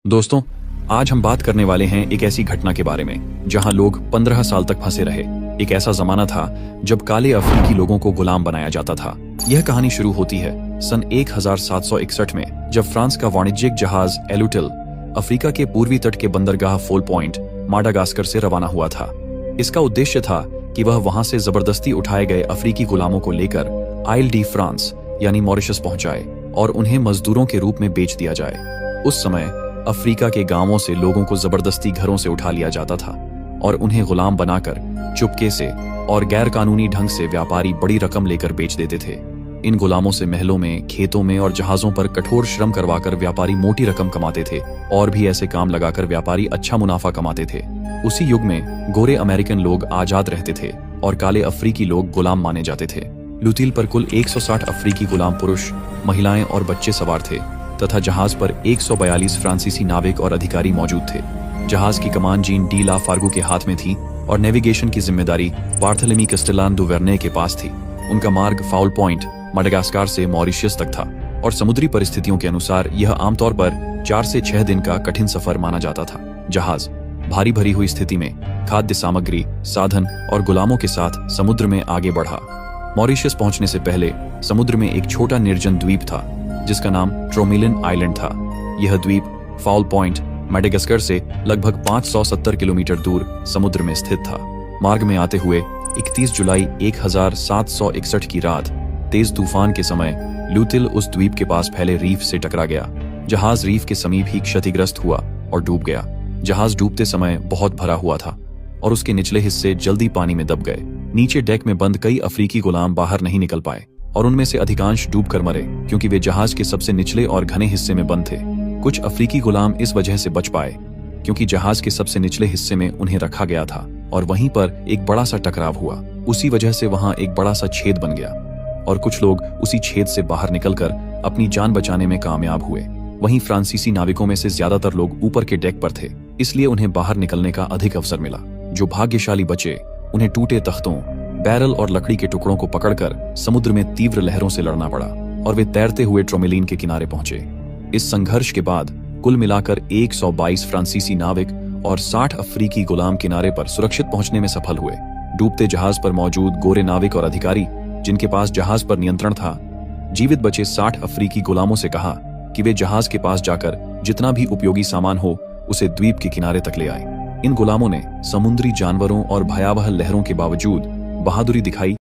दोस्तों, आज हम बात करने वाले हैं एक ऐसी घटना के बारे में जहां लोग 15 साल तक फंसे रहे। एक ऐसा जमाना था जब काले अफ्रीकी लोगों को गुलाम बनाया जाता था। यह कहानी शुरू होती है सन 1761 में, जब फ्रांस का वाणिज्यिक जहाज एलुटिल अफ्रीका के पूर्वी तट के बंदरगाह फोल पॉइंट, माडागास्कर से रवाना हुआ था। इसका उद्देश्य था कि वह वहां से जबरदस्ती उठाए गए अफ्रीकी गुलामों को लेकर आइल डी फ्रांस यानी मॉरिशस पहुंचाए और उन्हें मजदूरों के रूप में बेच दिया जाए। उस समय अफ्रीका के गांवों से लोगों को जबरदस्ती घरों से उठा लिया जाता था और उन्हें गुलाम बनाकर चुपके से और गैर कानूनी ढंग से व्यापारी बड़ी रकम लेकर बेच देते थे। इन गुलामों से महलों में, खेतों में और जहाजों पर कठोर श्रम करवाकर व्यापारी मोटी रकम कमाते थे और भी ऐसे काम लगाकर व्यापारी अच्छा मुनाफा कमाते थे। उसी युग में गोरे अमेरिकन लोग आजाद रहते थे और काले अफ्रीकी लोग गुलाम माने जाते थे। लुतील पर कुल 160 अफ्रीकी गुलाम पुरुष, महिलाएं और बच्चे सवार थे तथा जहाज पर 142 फ्रांसीसी नाविक और अधिकारी मौजूद थे। जहाज की कमान जीन डी ला फार्गू के हाथ में थी और नेविगेशन की जिम्मेदारी बार्थेलेमी कैस्टेलान डुवेर्ने के पास थी। उनका मार्ग फाउल पॉइंट, माडागास्कर से मॉरिशस तक था और समुद्री परिस्थितियों के अनुसार यह आमतौर पर 4 से 6 दिन का कठिन सफर माना जाता था। जहाज भारी भरी हुई स्थिति में खाद्य सामग्री, साधन और गुलामों के साथ समुद्र में आगे बढ़ा। मॉरिशस पहुंचने से पहले समुद्र में एक छोटा निर्जन द्वीप था जिसका नाम ट्रोमिलिन आइलैंड था। यह द्वीप फाउल पॉइंट, माडागास्कर से लगभग 570 किलोमीटर दूर समुद्र में स्थित था। मार्ग में आते हुए 31 जुलाई 1761 की रात तेज तूफान के समय लुतील उस द्वीप के पास फैले रीफ से टकरा गया। जहाज रीफ के समीप ही क्षतिग्रस्त हुआ और डूब गया। जहाज डूबते समय बहुत भरा हुआ था और उसके निचले हिस्से जल्दी पानी में दब गए। नीचे डेक में बंद कई अफ्रीकी गुलाम बाहर नहीं निकल पाए और उनमें से अधिकांश डूबकर मरे क्योंकि वे जहाज के सबसे निचले और घने हिस्से में बंद थे। कुछ अफ्रीकी गुलाम इस वजह से बच पाए क्योंकि जहाज के सबसे निचले हिस्से में उन्हें रखा गया था और वहीं पर एक बड़ा सा टकराव हुआ। उसी वजह से वहां एक बड़ा सा छेद बन गया और कुछ लोग उसी छेद से बाहर निकलकर अपनी जान बचाने में कामयाब हुए। वहीं फ्रांसीसी नाविकों में से ज्यादातर लोग ऊपर के डेक पर थे, इसलिए उन्हें बाहर निकलने का अधिक अवसर मिला। जो भाग्यशाली बचे उन्हें टूटे तख्तों, बैरल और लकड़ी के टुकड़ों को पकड़कर समुद्र में तीव्र लहरों से लड़ना पड़ा और वे तैरते हुए ट्रोमिलिन के किनारे पहुंचे। इस संघर्ष के बाद कुल मिलाकर 122 फ्रांसीसी नाविक और 60 अफ्रीकी गुलाम किनारे पर सुरक्षित पहुंचने में सफल हुए। डूबते जहाज पर मौजूद गोरे नाविक और अधिकारी जिनके पास जहाज पर नियंत्रण था, जीवित बचे 60 अफ्रीकी गुलामों से कहा कि वे जहाज के पास जाकर जितना भी उपयोगी सामान हो उसे द्वीप के किनारे तक ले आए। इन गुलामों ने समुद्री जानवरों और भयावह लहरों के बावजूद बहादुरी दिखाई